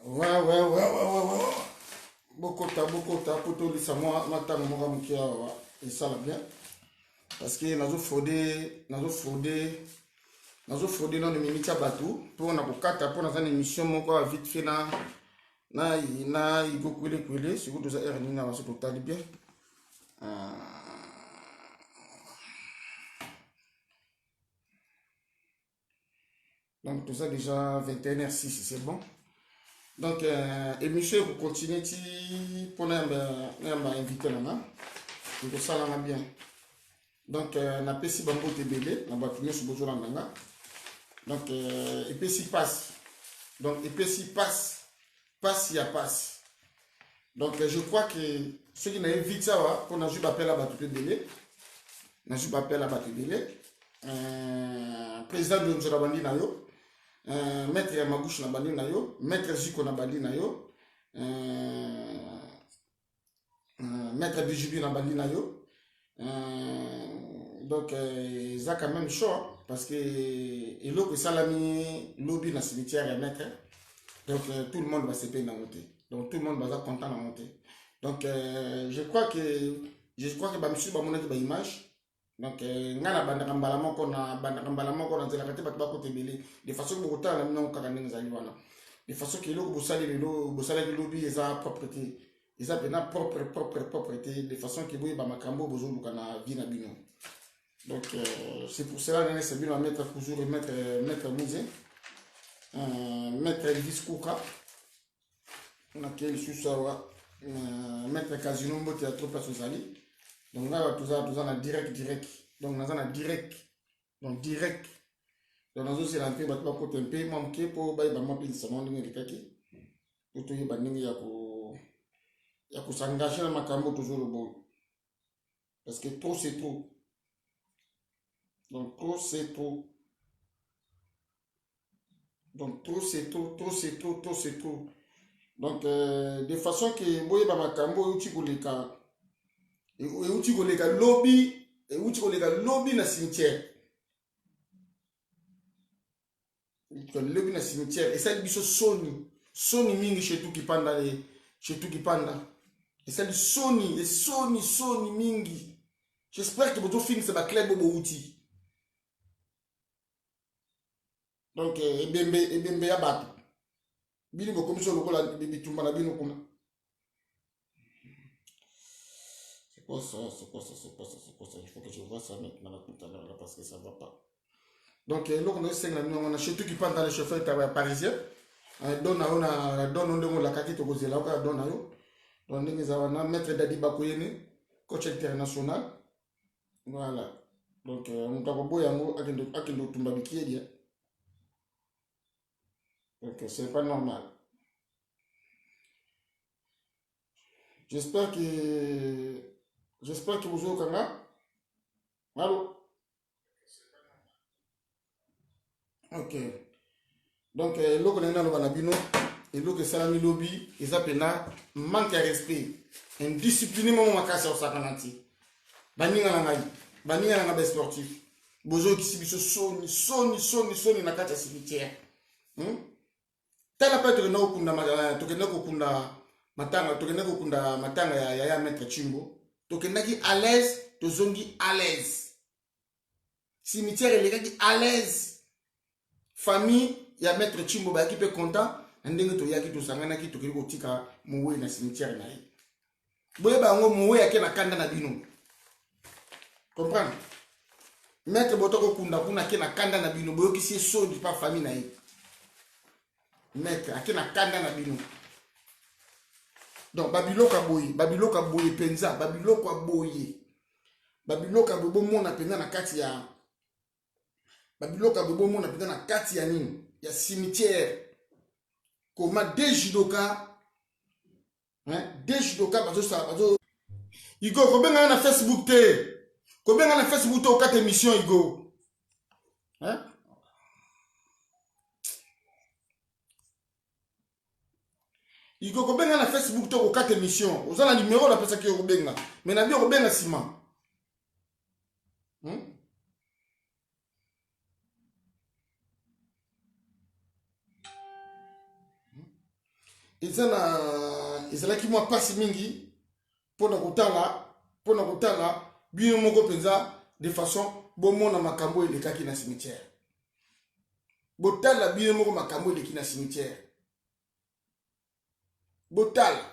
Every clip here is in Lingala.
Ouais. Beaucoup de poto lisa moi matin mon gars qui et ça là bien parce que nazo frauder dans les minutes à bateau pour on a kokata pour dans une émission mon gars vite fait na il go kwele c'est vous deux heures ni na so total bien donc tout ça déjà 21h06 c'est bon. Donc, émission pour continuer pour nous inviter là-bas. Donc, ça là bien. Donc, na pesi bambo tebele, na batunya sur bozo langanga. Donc, et pesi passe. Donc, et pesi passe il y a passe. Donc, je crois que ceux qui n'ont invité ça, pour nous appeler à batu tebele, nous appelle à batu tebele. Président de Nzorabandi Nayo. Maître Yamagouche na bandi na yo, maître Ziko na bandi na yo, maître Bijubi na bandi na yo. Donc ça quand même chaud parce que il que salami lobby na cimetière et maître. Donc tout le monde va se payer dans monter. Donc tout le monde va être content dans monter. Donc je crois que ba monsieur ba monaki ba image. Donc, ngana bandaka mbala moko na nzela kate bato bako tebele de façon que bokota na mino kaka ndenge ezali wana de façon que eloko bosala lobi eza propreté eza pena propreté de façon que boye ba makambo bozoluka na vie na bino. Donc c'est pour cela que c'est bien mettre toujours maître Mouzé maître Elvis Kouka on a quel sous-sawa maître Casino Mbote à trop personnali. Donc là, tout ça en direct. Donc, nous en direct. Donc, direct. Donc, nous aussi, l'entrée, nous avons côté un peu, manqué pour m'appeler ça, nous avons dit pour tout le il y a s'engager dans ma cambo toujours le bon. Parce que trop, c'est trop. Donc, trop, c'est trop. Donc, trop, c'est trop. Donc, de façon que, boye, ma cambo, tu connais quand. Et où tu connais le lobby na cimetière. Le lobby na cimetière. Et ça dit Sony mingi chez tout qui panda. Et ça dit Sony mingi. J'espère que votre film c'est ma clé bobo outil. Donc ebembe ya bato. Bili bo commission lokola bitumba na bino kuna. C'est quoi ça? Il faut que je vois ça maintenant tout à l'heure là parce que ça va pas. Donc, on a chez tout qui parle dans les chauffeurs parisiens. Donne la kaki to gozela ka donne yo. Donc nous avons maître Dadi Bakoyene, coach international. Voilà. Donc on t'a boya ngo akendo tumba bikiedi. Donc c'est pas normal. J'espère que vous avez quand. Allô? Ok. Donc, l'eau qu'on a dans le banabino, et l'eau que salami lobby, ils appellent manque de respect. Indiscipliné, mon macasse au sakananti. Baninga na sportif. Bozo qui sibiso soni na kata cimetière. Tala pas tokena kokunda matanga ya maître Chimbo. Tokena ki à l'aise, tozongi à l'aise. Cimetière les gars qui à l'aise. Famille ya maître Chimbo ba qui peut content ndenge to yaki to sangana ki to kiko tika muwe na cimetière na ye. Boye ba ngo muwe yake na kanda na bino. Comprendre? Maître botoko kunda kuna ke na kanda na bino boyo ki si so di pa famille na ye. Maître ake na kanda na bino. Donc babiloka boye penza, babiloka boye mona penza na kati ya babiloka bobo mona penza na kati ya nini ya cimetière. Comment des judoka bazo Igo, kobenga na Facebook te. Kobenga na Facebook te au 4 émissions, Igo. Hein? Igo, kobenga na Facebook te au 4 émissions. Vous avez le numéro, la personne qui est kobenga. Mais na bien kobenga sima. Ezalaki mwa pasi mingi pona kotala bino moko penza de façon bomona makambo elekaki na cimetière. Botala bino moko makambo eleki na cimetière. Botala.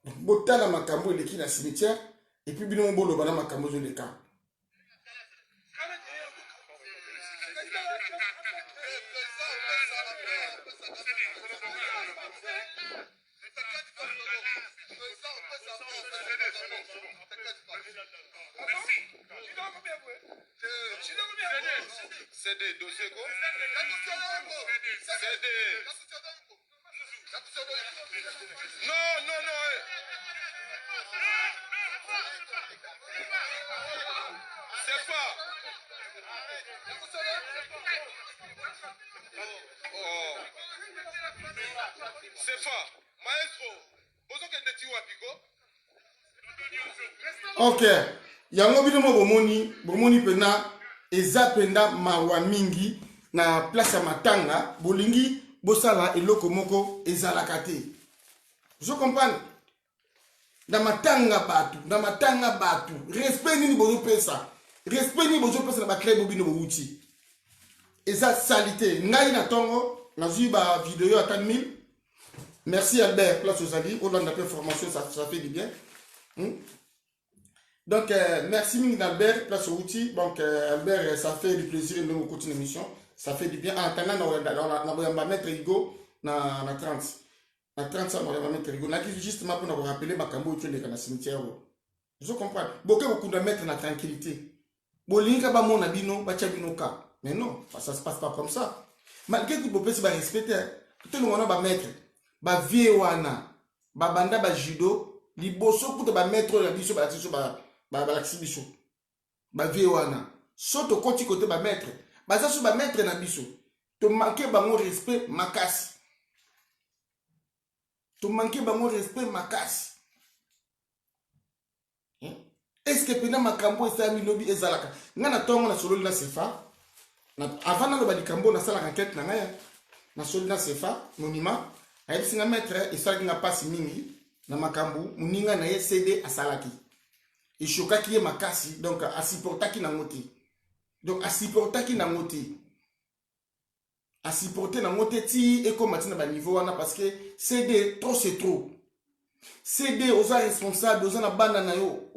Botala makambo eleki na cimetière et puis bino mbolo bana makambo zo leka. CD, dossier quoi? CD. Non, non, non. C'est pas. Oh. C'est pas. Maestro. Bozo kende tiwa piko. Ok. Yango bino mo bomoni pena eza penda mawa mingi na place ya matanga bolingi bosala eloko moko ezalaka te. Je comprends. Na matanga batu respect nini bozo pesa na ba club bino bouti eza salité ngai na tongo na ba vidéo à 1000. Merci Albert place aux alliés au land de formation ça fait du bien. Donc, merci Albert, place au outil. Donc, Albert, ça fait du plaisir de nous continuer l'émission. Ça fait du bien. En attendant, on va mettre Igo dans 30. Dans 30, ça, on va mettre Igo. On a justement pour nous rappeler Makambo et dans le cimetière. Je comprends. Beaucoup de mettre dans la tranquillité. Bolinga ba mon abino, ba chabino ka. Mais non, ça se passe pas comme ça. Malgré tout, vous pouvez respecter. Tout le monde va mettre. Ba viewana, ba banda, ba judo. Liboso pour te mettre la biso, ba tiso, ba biso. Ba viewana. Soto koti kote ba mettre. Ba zasu ba mettre na biso. To manquer ba mon respect makasi. To manquer ba mon respect makasi. Est-ce que pena makambo esa mi lobi ezalaka? Ngana tongo na solo na sefa. Na avant na loba likambo na sala enquête na ngaya. Na solo na sefa, monima. Ayi singa mettre esa nga pasi mingi na makambo, muninga na ye CD asalaki. Et chokaki ye makasi, donc asipportaki na ngoti. Donc asipportaki na ngoti. Asipporter na ngoti ti et comme na ba niveau wana parce que CD trop c'est trop. CD oza responsable, oza na bana na yo,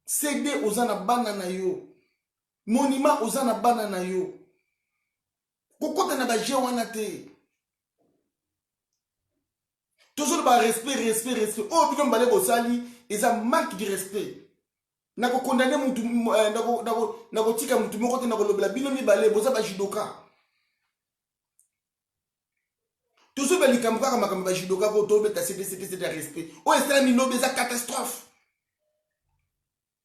CD oza na bana na yo. Monima oza na bana na yo. Kokota na ba je wana te. Toujours ba respect. Oh bino mbale bosali, eza manque de respect. Nako condamner mutu nako tika mutu moko te nako lobela bino mibale boza ba judoka. Toujours beli kamka kama ba judoka ko to beta CD de respect. Oh estra mi lobe za catastrophe.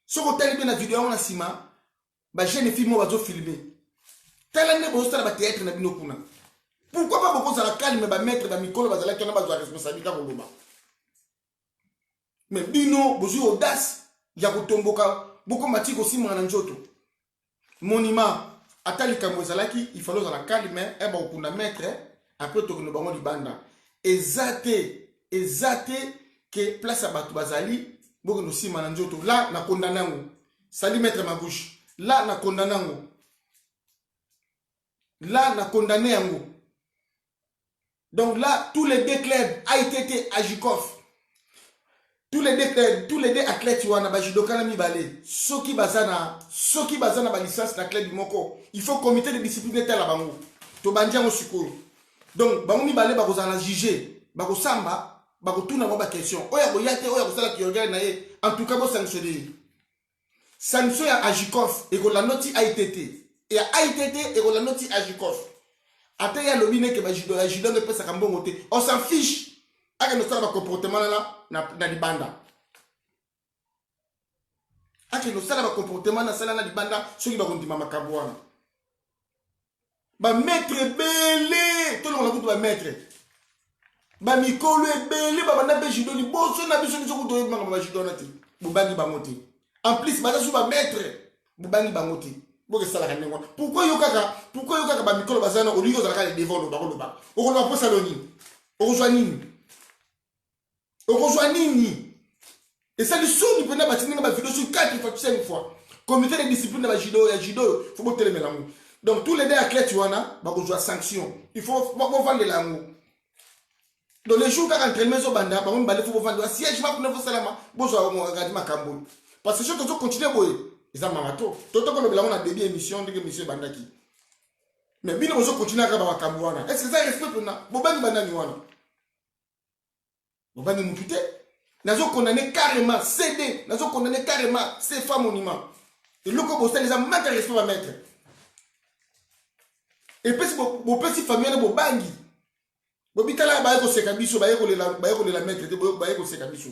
Soko tali be na vidéo na sima, ba jeune fille mo bazo filmer. Tala ne bozo tala ba théâtre na bino kuna. Pourquoi pas beaucoup ça la calme ba mettre ba mikolo ba zala ki na ba zo responsabilité ko loba. Mais bino bozo audace ya kotomboka beaucoup matiko si mwana njoto. Monima atali kambo zalaki il fallait la calme et ba okunda mettre après to no bango libanda. Ezate que place à batu bazali boko no si mwana njoto là na kondanango. Sali mettre ma bouche. Là na kondanango. Là na condamné yango. Donc là, tous les deux clubs, AITT, Ajikov, tous les deux athlètes, ils ont judoka na mibale. Soki bazana ba licence na club du moko. Il faut comité de discipline tel la bango. To bandia mo sikoyo. Donc bango mibale ba kozana juger, ba ko samba, ba ko tuna ba question. Oya ko yate, oya ko sala ki regarde na ye. En tout cas, bo sanctionner. Sanction ya Ajikov et ko la noti AITT. Et AITT et ko la noti Ajikov. ata ya lobi neke bajudo ya judo ngepesa kambongo te on s'en fiche ake no sala ba comportement na libanda ake no sala ba comportement na sala na libanda soki ba kondima makambo wana ba maître belé to lo kutu ba maître ba mikolo ebele ba banda be judo liboso na biso biso kutu ba ba judo na te bubangi bango te en plus ba su ba maître bubangi bango te boke sala ka nengo pourquoi yo kaka ba mikolo bazana au lieu zalaka les devant le baro le ba o ko lo po saloni o rejoint nini et ça le son du pena batini ba vidéo sur 4 fois 5 fois comité de discipline de judo faut boter les mélanges donc tous les deux athlètes tu wana ba rejoint sanction il faut ba vendre l'amour donc les jours quand entraînement zo banda ba mo balé faut vendre siège ma pour salama bozo ngadi makambo parce que je dois continuer boy ils ont mamato toto ko lobela on a début émission ndenge monsieur bandaki mais bino bozo continuer ka ba makambo wana est-ce que ça respect pour na bobani bandani wana bobani mupité nazo condamné carrément CD nazo condamné carrément ces femmes monument et le ko bossa les a manqué respect à mettre et puis bo petit famille na bobangi bobitala ba ko seka biso ba ko la mettre te ba ko seka biso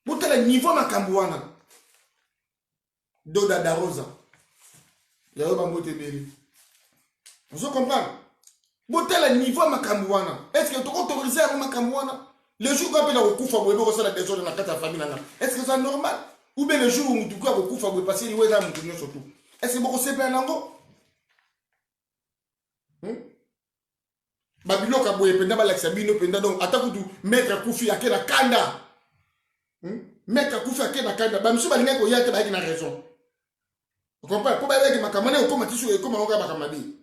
botala niveau makambo wana Doda da Rosa yayo ba mbote beli vous comprenez botala niveau makambo wana est-ce que tu autoriser à makambo wana le jour quand on a okufa boye ko sala désordre na kata famille nana est-ce que c'est normal ou bien le jour où tu ko okufa boye passer ni weza mutu nyo surtout est-ce que boko sepa nango babiloka boye penda ba laksa bino penda donc atakutu maître kufi akena kanda maître kufi akena kanda ba msu balinga ko yate ba na raison. Vous comprenez? Pour que makamane ou comme tissu et comme on va makamadi.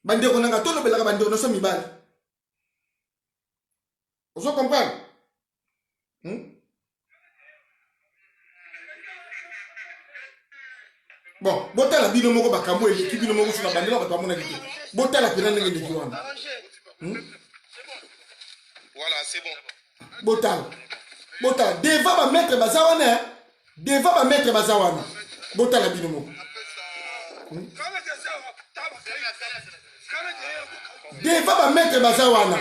Bande on a tout le bel bande on a mi bal. Vous comprenez? Bon, bota la bino moko bakambo et l'équipe bino moko sur la bande là ba mona diki. Bota la pena ngende diwana. Voilà, c'est bon. Bota devant ba mettre bazawana. Devant ba mettre bazawana. Bota la bino moko. Devant ba mettre bazawana.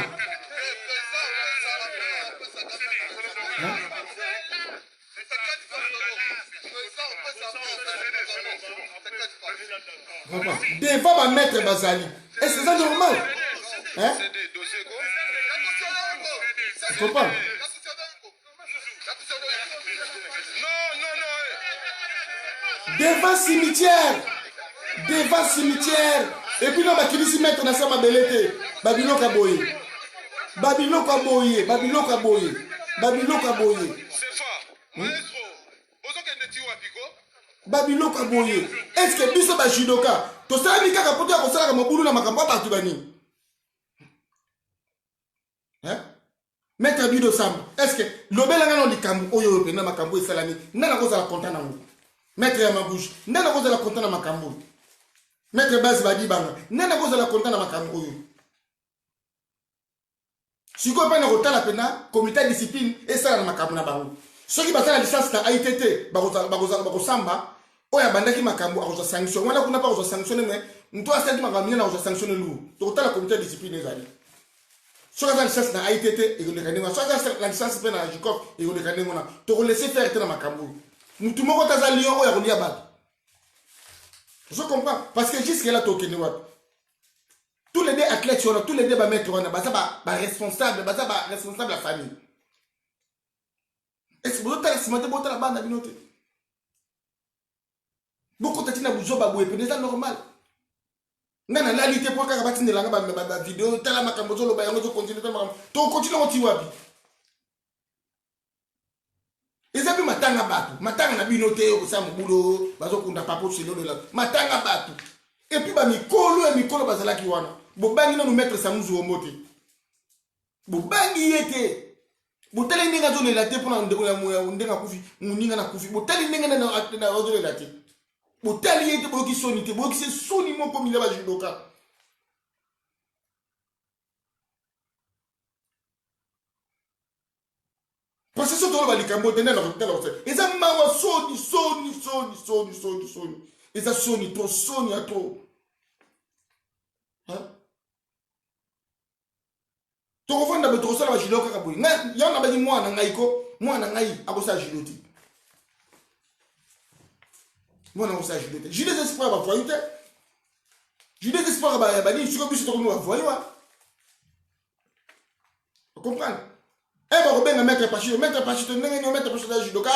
Devant ba mettre bazali. Est-ce que c'est normal? Hein? Tu comprends? Devant cimetière. Et puis là, qui dit mettre dans sa belete. Babiloka boye. C'est fort. Maestro, ozo kende ti wapiko? Babiloka boye. Est-ce que biso ba judoka? To sala mi kaka poto ko sala ka mabulu na makambo ba tu bani. Hein? Maître Bido Sam. Est-ce que lobela ngano likambo oyo pe na makambo esalami? Nana ko sala content na ngo. Maître ya mabouche. Nana ko sala content na makambo. Maître Baz Badi banga. Nana ko sala content na makambo oyo. Si ko pa na kotala pena comité de discipline et ça na makambo na bango. Soki basala licence na ITT bako samba oya bandaki makambo akoza sanction wana kuna pa akoza sanctionner mais mto asenti makambo na akoza sanctionner lu to kotala comité de discipline ezali soki aza licence na ITT ekoleka ndenge soki aza la licence mpe na JICOF ekoleka ndenge wana tokolese faire te na makambo mutu moko taza lion oyo akolia bato je comprends parce que jusque là tokende wapi tous les deux athlètes wana tous les deux bamettre wana baza responsable la famille. Est-ce que vous avez simate bota la bande à binote? Beaucoup de tina buzo baboué, c'est normal. Nana la lité pour qu'à batine la ba vidéo, tala makambozo lo bayango zo continue tala makam. To continue on tiwapi. Ezabi matanga na binote ko sa mubulo, bazo kunda papo silo la. Matanga batu. Et puis ba mikolo bazala ki wana. Bobangi na nous mettre sa muzu omote. Bobangi yete. Botali ndinga zo lela te pona ndenga kufi muninga na kufi botali ndinga na zo lela te botali yete boki soni te boki se soni moko mila ba judoka parce que so to ba likambo tena na hôtel hôtel eza mawa soni eza soni to soni a to tokofanda bato kosala bajilo kaka boye yango na baki mwana ngai ko mwana ngai akosala jilo te mwana akosala jilo te jilo espoir bavoyu te jilo espoir banini siko biso tokomi bavoyu wa comprendre bakobenga maître pachito ndenge nio maître pachito ya judoka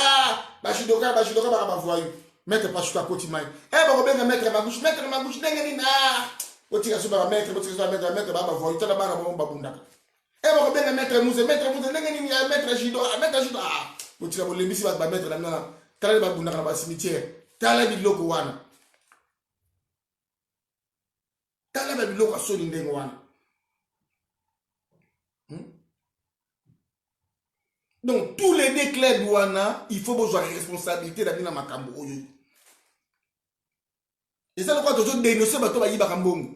bajudoka baka bavoyu maître pachito akoti mai bakobenga maître magushi ndenge nini otika so baka maître baka bavoyu tala bana bango babundaka bakobenga maître muze ndenge nini ya maître judo otika bolembisi bato bamaître na nana tala babundaka na basimitiere tala biloko wana tala babiloko asoni ndenge wana. Donc, tous les deux clubs wana, il faut avoir une responsabilité dans la makambo. Et ça, le quoi, toujours dénoncer, bato ba yiba kambongo.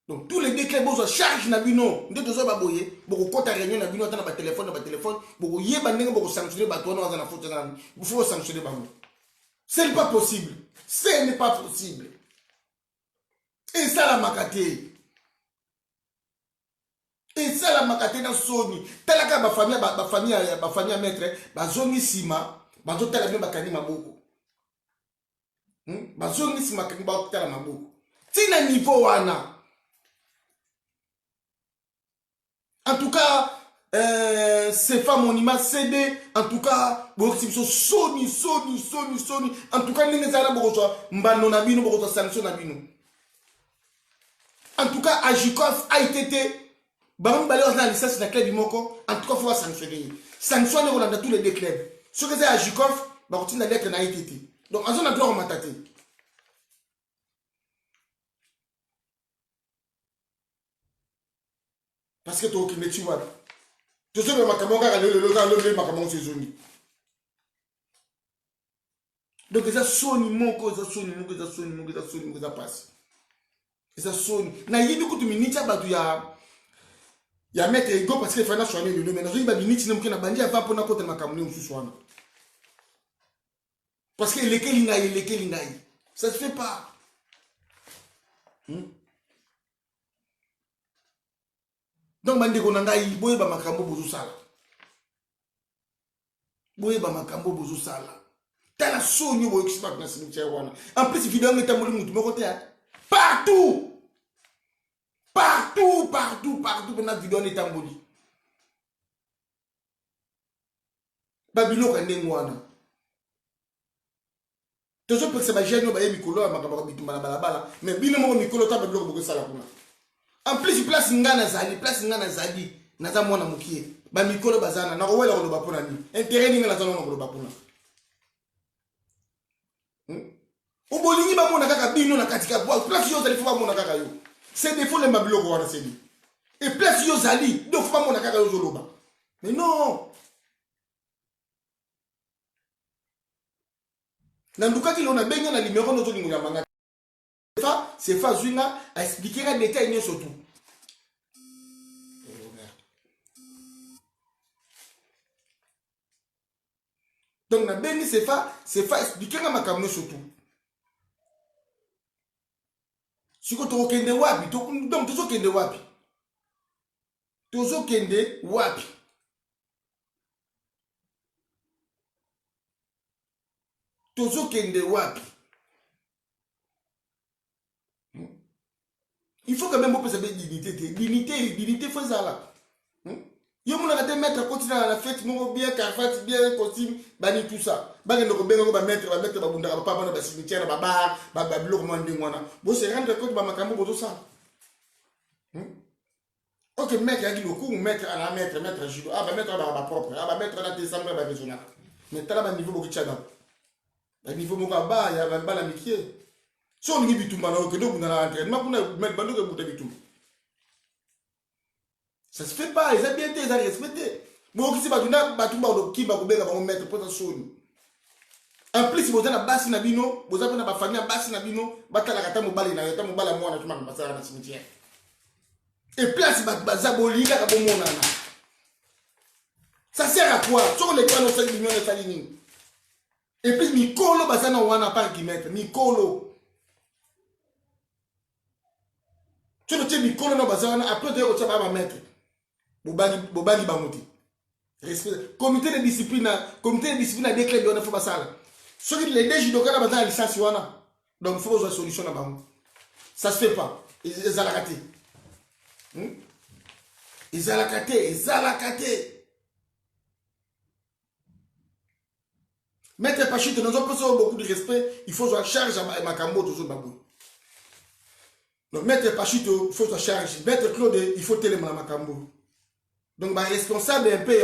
Donc, tous les deux clubs ont charge na bino. Ndé tozo ba boye, boko kota réunion na bino, tana ba téléphone, boko yeba ndenge boko sanctionner bato wana waza na faute na. Il faut sanctionner bango. Ce n'est pas possible. Ce n'est pas possible. Et ça la makate. Et ça la makate na soni. Talaka ba famille à maître, ba zoni sima, ba zo tala bien bakani maboko. Ba zoni sima kani ba tala maboko. Tina niveau wana. En tout cas, c'est pas mon image CD. En tout cas, Sony. En tout cas, n'est pas mbano na bino boko sanction na bino. En tout cas, Ajikov a été Baron Balé dans la licence de club du Moko. En tout cas, il faut sanctionner. Sanctionner dans tous les deux clubs. Ce que c'est Ajikov, bah on tient lettre na ITT. Donc, en zone à droit, on m'a tâté. Parce que tu as aucune tu vois. Tu sais, le macamonga, le macamonga, c'est zone. Donc, ça sonne, Moko, ça sonne, ça passe. Ça sonne. Na yibi kutu minita batu ya maître ego parce que fana soigner le mais nazo yiba miniti nemke na bandi ava pona kota makamuni mususu. Parce que leke lingai. Ça se fait pas. Donc bandi ko ngai boye ba makambo bozu sala. Tala sonyo boye kispa na cimetière wana. En plus vidéo ngeta moli mutu moko te. Partout, dans la vidéo, on est en boli. Babylon, on est en tout ça, c'est pas gênant, mais bien mon Mikolo, t'as Babylon, beaucoup ça là. En plus, place Ngana Zadi, Naza Mona Mukie, Mikolo Bazana, Narouela, on va pour l'année. Intérêt, n'a pas de bapuna. Obolingi ba mona kaka bino na katika bois place yo zali fwa mona kaka yo c'est des fois les mabiloko wana c'est dit et place yo zali do fwa mona kaka yo zoloba mais non na ndukaki lona benga na numéro no zolingo ya manga c'est fa zwinga a expliquer la détail nyo surtout donc na bengi c'est fa expliquer la makamno surtout. Si tu as kende wapi, donc tu kende wapi. Il faut quand même que ça ait dignité faut ça là. Yo mon arrêter mettre continuer à la fête mon bien cravate bien costume bani tout ça ba ngendo ko bengo ba mettre ba bunda ba na ba cimetière ba biloko mo ndingwana bo se rendre compte ba makambo bozo ça. OK mettre yaki loku mettre à la mettre judo ba mettre ba propre ba mettre dans décembre ba régional mais tala ba niveau boko tchada ba niveau mo ba ya ba la mikie so ngi bitumba na ko do bunda na entraînement kuna mettre ba do ko buta bitumba. Ça se fait pas, ils ont bien été, ils ont respecté. Bon, qui c'est pas qui va mettre pour ça. En plus, si vous avez un bassin à bino, vous avez une famille à bassin à bino, vous avez un mobile à moi, tu m'as passé à la cimetière. Et place, ça sert à quoi? Sur les points, 5 millions de salines. Et puis, Mikolo, bassin à wana pas qui mettre. Mikolo. Tu ne tiens micro non bazana après tu vas pas mettre. Bobali bamuti. Respect. Comité de discipline a des clés de faut pas ça. Ceux qui les deux judokas là bazana licence wana. Donc il faut une solution là bas. Ça se fait pas. Ils ont raté. Ils ont raté. Maître Pachito, nous avons beaucoup de respect. Il faut que charge à Makambo, toujours babou. Donc, Maître Pachito, il faut que charge. Maître Claude, il faut téléma à Makambo. Donc, responsable un peu,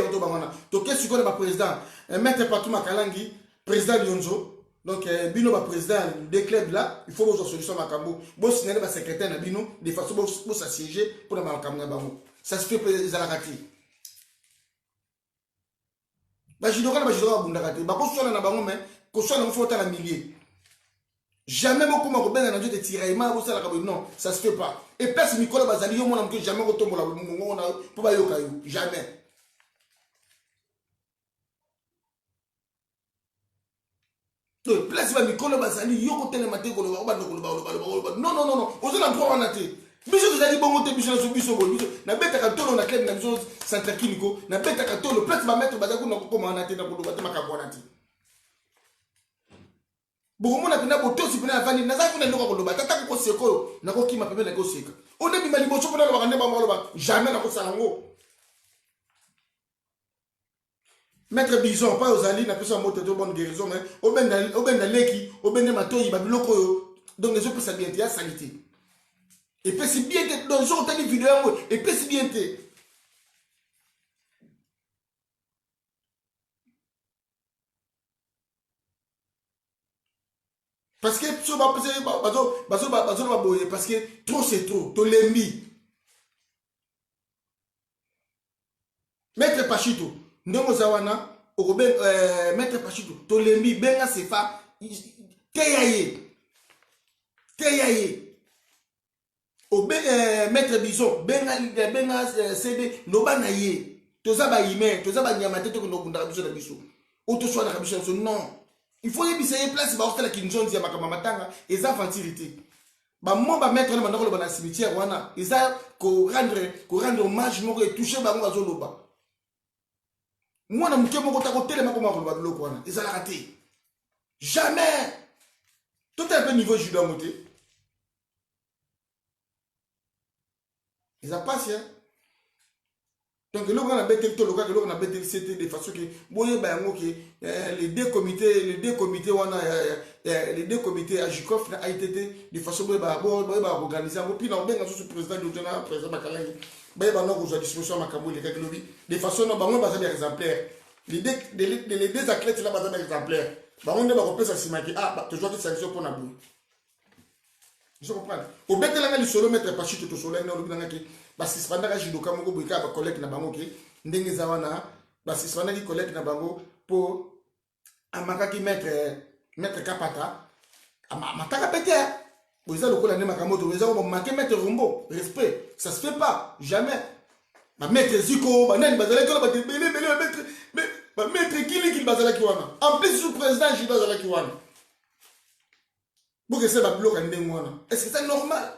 donc, qu'est-ce que tu connais, président? Maître Patou Makalangi, président Lyonzo. Donc, Bino, président des clubs là, il faut que solution à Makambo. Bon, si vous êtes secrétaire de Bino, de façon pour s'assiéger pour le Makambo. Ça se fait pour les Alakati. Jamais beaucoup m'ont bien de tirer non, ça se fait pas. Et place Nicolas Bazali, on n'a jamais retombé pour jamais. Donc, place Nicolas Bazali, yoko télématé, non, on s'en a droit en athée. Biso zali bongo te biso biso na beta ka tolo na club na biso centre kiniko na beta ka tolo place ba mettre bazaku na ko na te na ko ba te makabona te bo mona pena boto si pena vani na zaku na ndoko ko loba tata ko seko na ko kima pepe na ko seka on est bimali bo chopona ba kande ba mo loba jamais na ko salango Maître Bison pas aux alliés na pesa moto de bonne guérison mais au benda leki au benda matoyi ba biloko donc les autres ça bien ya salité. Et puis c'est bien que dans le jour où tu as des vidéos, et puis c'est bien que. Parce que parce que trop c'est trop, tu l'as mis. Maître Pachito, Ndongo Zawana, Maître Pachito, tu l'as mis, Benga Sefa, Teyaye. Maître Bison, benga CD, loba na ye. Toza ba ime, toza ba nyamate to no bunda biso na biso. O to soa na biso non. Il faut y bisaye place ba hostela kinjonzi ya makama matanga, eza fantilité. Ba mo ba mettre na bandako na cimetière wana, eza ko rendre hommage moko et toucher bango azo loba. Moi na muke moko ta ko telema ko ma ko ba loko wana, eza la raté. Jamais. Tout un peu niveau judo moté. Ils ont passé. Donc, là, on a bêté tout le cas, on a bêté c'était de façon que, les deux comités, les deux comités à Jikoff, à ITT, de façon que, organiser, puis on a le président du président Makalangi, on a disposition de façon que, on a des exemplaires. Les deux athlètes, là, on a des exemplaires. On a repris ça, tu joues des sanctions pour Nabou. Je comprends. Au bête là le solo mettre pas chute to solo na lobina ki basisipanda ka jidoka moko boika ba collègue na bango ki ndenge zawana basisipanda ki collègue na bango pour amaka ki mettre kapata amataka pété boza lokola ne makamoto boza ko manquer mettre rombo respect ça se fait pas jamais ba mettre ziko ba nani bazala ko ba belé mettre mais ba mettre ki bazala ki wana en plus sous président ji bazala ki wana. Est-ce que c'est normal?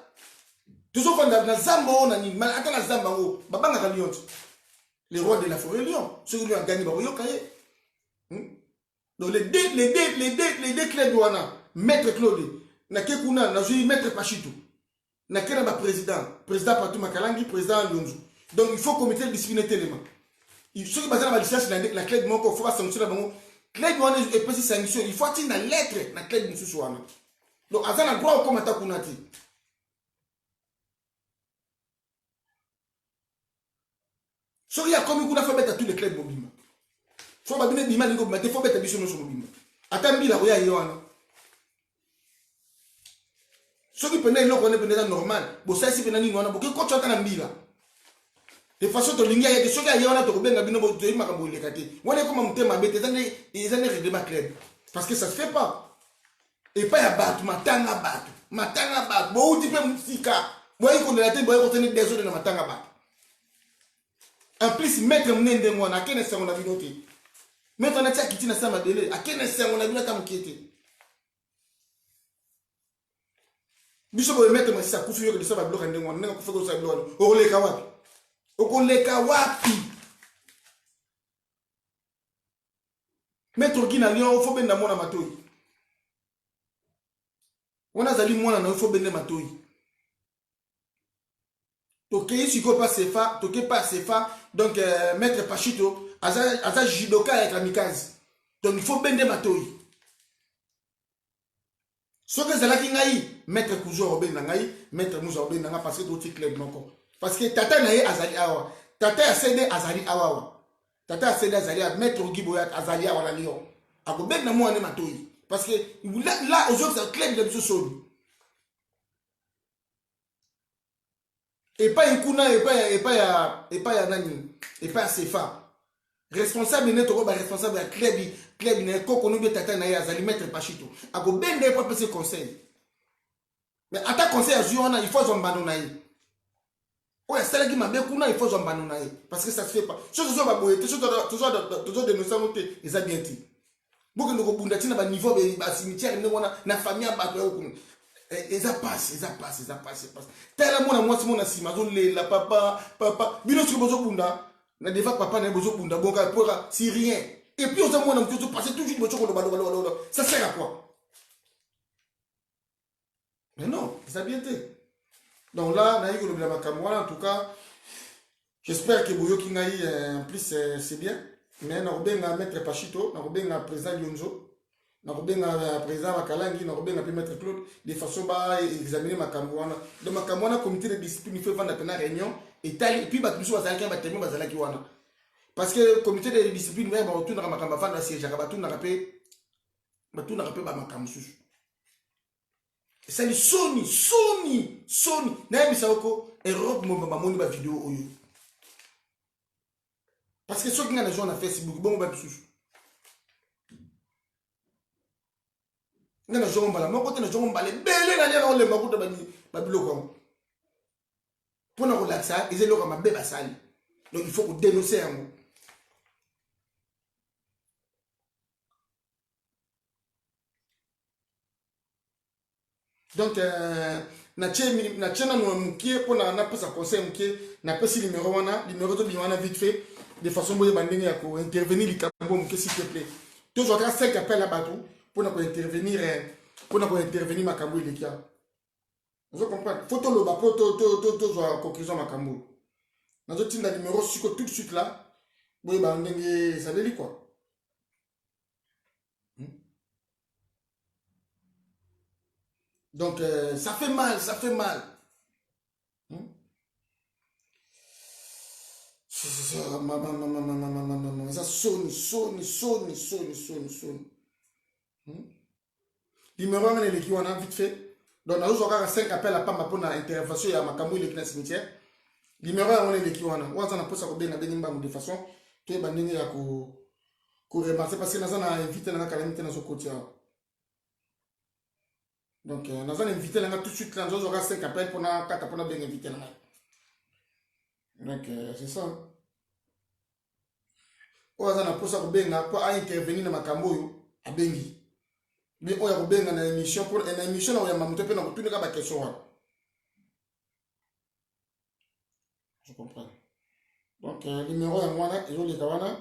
Toujours quand on a Zambo, on a mal à la Zambo, Babanga Lyon. Les rois de la forêt Lyon, ceux qui ont gagné Baroyo Kaye. Donc les deux clés de Wana, Maître Claude, Nakekuna, Nazui, Maître Pachito, Nakena président Patou Makalangi, président Lyonzo. Donc il faut commettre le discipline tellement. Ceux qui basent la licence, la clé de mon corps, il faut sanctionner la clé de Wana est pas si sanction, il faut atteindre la lettre, la clé de Moussouana. Donc, à ça, droit au commentaire qu'on a dit. Si il y a comme il faut mettre tous les clés de Bobima. Il faut mettre Bima, il faut mettre Bishon sur Bobima. Attends, il y a Yoana. Ceux qui prenaient l'eau, on est normal. Bon, ça, c'est pénal, on a beaucoup de choses à Nambila. De façon, tu l'as dit, ceux qui ont Yoana, tu as bien Bino, tu as Makambo, les Kati. On est comme un thème à bête, ils ont de ma clé. Parce que ça ne se fait pas. Et pas à battre, matanga battre. Bon, tu peux me dire, moi, il connaît la tête, moi, il connaît des autres dans matanga battre. En plus, mettre mon nez de moi, à quel instant on a vu noter. Mettre un attaque qui tient à ça, ma délai, à quel instant on a vu noter. biso boye mettre masisa kufi yoke biso ba bloka ndengo nenga kufa ko sa bloka okoleka wapi okoleka wapi mettre kina lion fo benda mona matoi wana zali mwana na fo benda matoi toke siko pas sefa toke pas sefa donc mettre pachito aza judoka avec la mikazi donc il faut benda matoi soki ezalaki ngai maître kuzo obenda ngai maître muzo obenda nga parce que toti club moko parce que tata na ye azali awa tata ya cd azali awa tata ya cd azali awa maître gibo azali awa na lion akobenda mwana matoi parce que là aujourd'hui c'est club de biso soni epai kuna epai ya nani epai ya sefa responsable ne toko ba responsable ya club na koko no tata na ye azali maître pachito akobenda pour passer conseil mais ata conseil azui wana il faut zombano na ye oya salaki mabe kuna il faut zombano na ye parce que ça se fait pas chose zo ba boye toujours de nous sanoter eza bien ti boke ndoko bunda tina ba niveau ba cimetière ne wana na famille ba to eza passe tala mona mwasi mona sima zo lela papa bino siko bozo bunda na deva papa na bozo bunda bonga pour si rien et puis on mona mtu passer toujours bozo ko lo ça sert à quoi mais non ça bien été donc là na yiko le makamwa en tout cas j'espère que boyo kingai en plus c'est bien mais na obenga maître pachito na obenga président Lyonzo na obenga président Makalangi na obenga maître Claude de façon ba examiner makamwa de makamwa comité de discipline fait vendre pena réunion et puis ba biso bazalaki ba tellement bazalaki wana parce que comité de discipline ba retourner na makamba vendre siège ba tuna rapé ba makamsu c'est Sony na bisako Europe mo ba moni ba vidéo oyo parce que ceux qui ont les gens na Facebook bon ba bisu na gens mbala moko te na gens mbala belé na lia ole makuta ba biloko pour na relaxer ils le comme beba sali donc il faut dénoncer yango donc na chena no mukie pour na pesa conseil mukie na pesi numéro to biwana vite fait de façon boye bandenge ya ko intervenir likambo mukie s'il te plaît tous autres 5 appels à bateau pour intervenir makambo ile kia vous comprenez faut to loba pour to zo conclusion makambo na zo tinda numéro siko tout de suite là boye bandenge ça veut dire quoi donc ça fait mal ça sonne numéro on est qui on a vite fait donc nous aura 5 appels à pamba pour intervention ya makambo ile kina cimetière numéro on est qui on a posa ko benga benimba de façon to bandenge ya ko remarquer parce que nous on a invité na calamité na so côté donc nous allons inviter là tout de suite là nous aura 5 appels pour na 4 pour na bien inviter là donc c'est ça oza na posa ko benga pour intervenir na makambo yo abengi mais oya ko benga na émission pour une émission na ya mamuto pe na ko tunika ba question wa je comprends donc numéro ya mwana ezo leka wana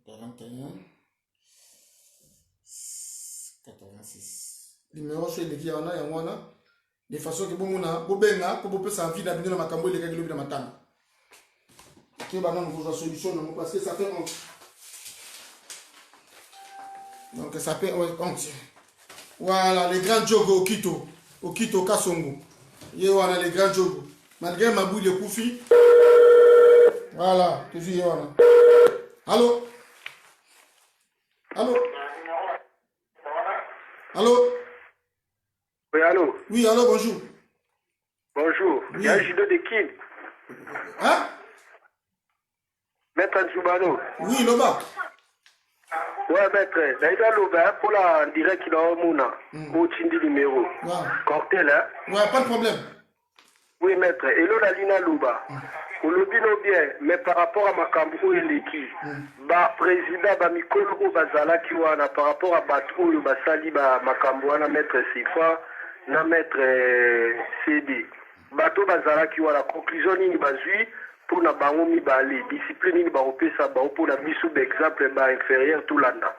41 86 numéro chez les qui wana ya mwana de façon que bomona bobenga pour pesa envie d'abiner na makambo ile kaki lobi na matanga que ba non vous solution non parce que ça fait honte donc ça fait honte voilà les grands jogo Okito Kasongo ye wana les grands jogo malgré Mabou le Koufi voilà toujours ye wana allô Oui, allô? Oui, allô, bonjour. Bonjour. Oui. Il y a un judo de qui? Hein? Maître Nzubano. Oui, Loba. Ouais, maître. D'ailleurs, Loba, pour la direct, il a un mouna. Au tindi numéro. Ouais. Cocktail, hein? Ouais, pas de problème. Oui, maître. Et là, la Lina Loba. Olobino bien, mais par rapport à Makambo et l'équipe, ba président ba mikolo ko bazala ki wana par rapport à Batou yo basali ba Makambo wana maître Sifa na maître CD. Bato bazala ki wana conclusion ni bazui pour na bango mibale, discipline ni ba opesa ba pour na bisu d'exemple ba inférieur tout landa.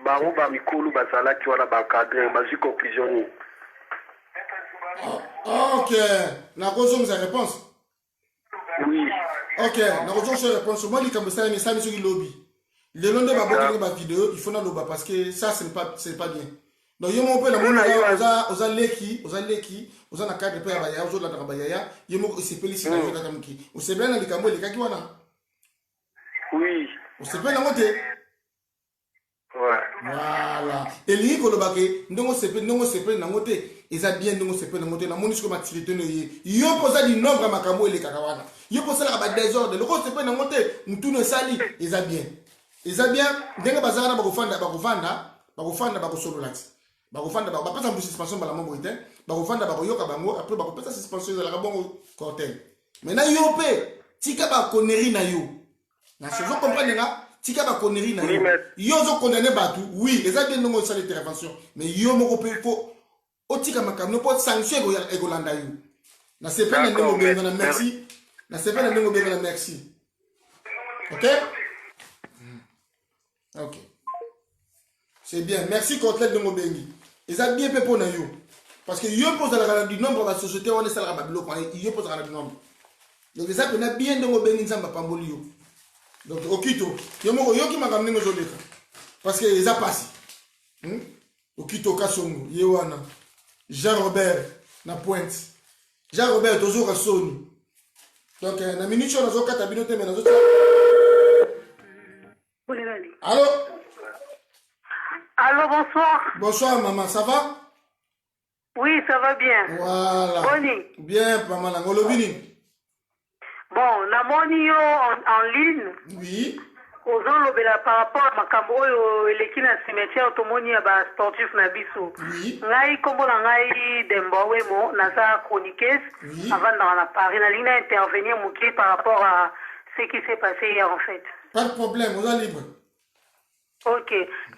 Bango ba mikolo bazala ki wana ba cadre bazui conclusion ni. Ok, na kozo sa réponse. Oui. Ok, na kozo sa réponse. Moi li kambo ça mais ça sur lobby. Le long de ma boîte ba vidéo, il faut na loba parce que ça c'est pas bien. Donc yo mo pe la mona oza leki, oza na cadre pe ya baya, ozo la na baya, yo mo se peli si na yo kaka muki. O se bien na likambo le kaki wana. Oui. O se bien na mote. Ouais. Voilà. Et li ko lobake, ndongo sepe na mote. Eza bien ndongo sepe na mote na moni ko maturité no ye. Yo posa di nombre makambo le kaka wana. Yo posa la ba désordre, le ko sepe na mote, mutuno sali, eza bien. Eza bien, ndenge bazana bakofanda bakosololati. Bakofanda bapesa mbu suspension bala mambo ite, bakofanda bakoyoka bango après bakopesa suspension za la bongo cortel. Maintenant yo pe tika ba connerie na yo. Na chose comprendre nga tika ba connerie na yo. Yo zo condamner batu, oui, eza bien ndongo sala intervention, mais yo moko pe faut otika makamno po sanction ego landa yo. Na sepe na ndongo benga na merci. Na sepe na ndongo benga na merci. OK? Ok. C'est bien. Merci Côtelette de Mobengi. Ils ont bien fait pour nous. Parce que yo pose la du nombre de la société, on est salarié à Babylone, yo pose la du nombre. Donc les gens ont bien de Mobengi Nzamba Pambolio. Donc Okito, yo qui m'a ramené nos jolies. Parce que ils ont passé. Okito Kassongo, Yewana, Jean-Robert, na pointe. Jean-Robert, toujours à Sony. Donc, na minute, on a zo katabinote, mais nous Allô? Allô, bonsoir. Bonsoir, maman, ça va? Oui, ça va bien. Voilà. Boni. Bien, maman, la Molobini. Bon, la moni en ligne. Oui. Ozolobela par rapport à makambo eleki na cimetière tomoni ya ba sportif na biso. Oui. Ngai kombo na ngai Demba Wemo naza chroniqueuse avant dans Paris na ligne intervenir moki par rapport à ce qui s'est passé hier en fait. Pas de problème, on est libre. Ok.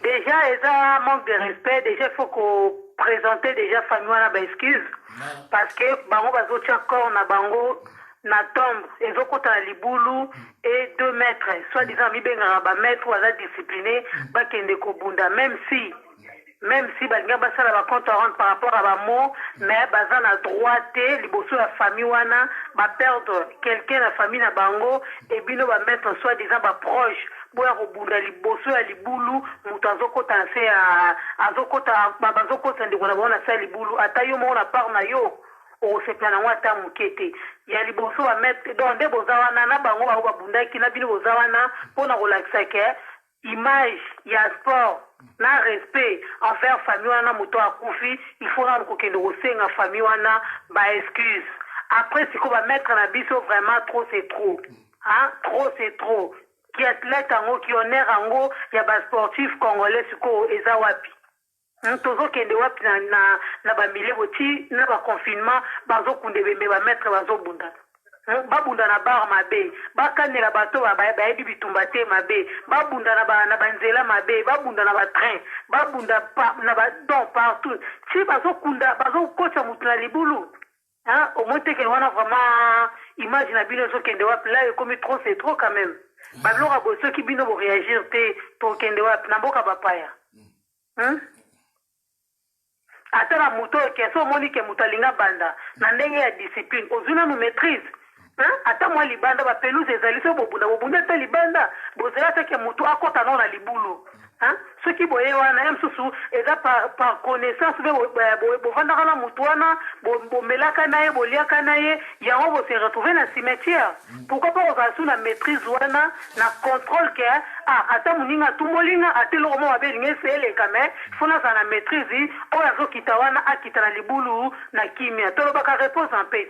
Déjà, il y a un manque de respect. Déjà, il faut qu'on présente déjà famille à excuse. Parce que bango bazotia corps na bango na tombe. Ils ont côté libulu et 2 mètres. Soit disant mi benga ba maître ou à discipliné ba kende ko bunda même si banga basala ba compte rendre par rapport à ba mot mais bazana na droité liboso la famille wana ba perdre quelqu'un la famille na bango et bino ba mettre soit disant ba proche boya kobunda liboso ya libulu mutu azokota nse bazokota ndeko na bango na se ya libulu ata yo moko na part na yo okosepela nango ata moke te ya liboso bametre donc nde boza wana na bango bango babundaki na bino boza wana mpona kolakisa ke image ya sport na respect envers famille wana moto akufi il faut nano kokende kosenga famille wana baexcuse après siko bametre na biso vraiment trop c'est trop trop c'est trop qui athlète ango qui honneur ango ya ba sportif congolais siko eza wapi tozokende wapi na bamile boti na baconfinement bazokunde bembe bametre bazobunda babunda na bar mabe bakanela bato bayebi bitumba te mabe babunda na banzela mabe babunda na batrain babunda na badon partout ti bazokota mutu na libulu omotekele wana vraiment image na bino ezokende wapi la ekomi trop c'est trop quand même balora bo soki bino bo réagir te tokende wapi na mboka bapaya ata na moto okese omoni ke moto alinga banda na ndenge ya discipline ozwi nanu maîtrise ata mwa libanda bapelouse ezali so bobunda ata libanda bozela ata ke moto akota nao na libulu soki boye wana ya mosusu eza par connaissance mpe bovandaka na motu wana bomelaka na ye boliaka na ye yango bose retrouve na cimetière pourquoi pas kozala su na maîtrise wana na contrôle ke ata moninga atumolinga ata eloko mo mabe elingi ese eleka me fo nazala na maîtrise oyo azokita wana akita na libulu na kimia tolobaka repose en paix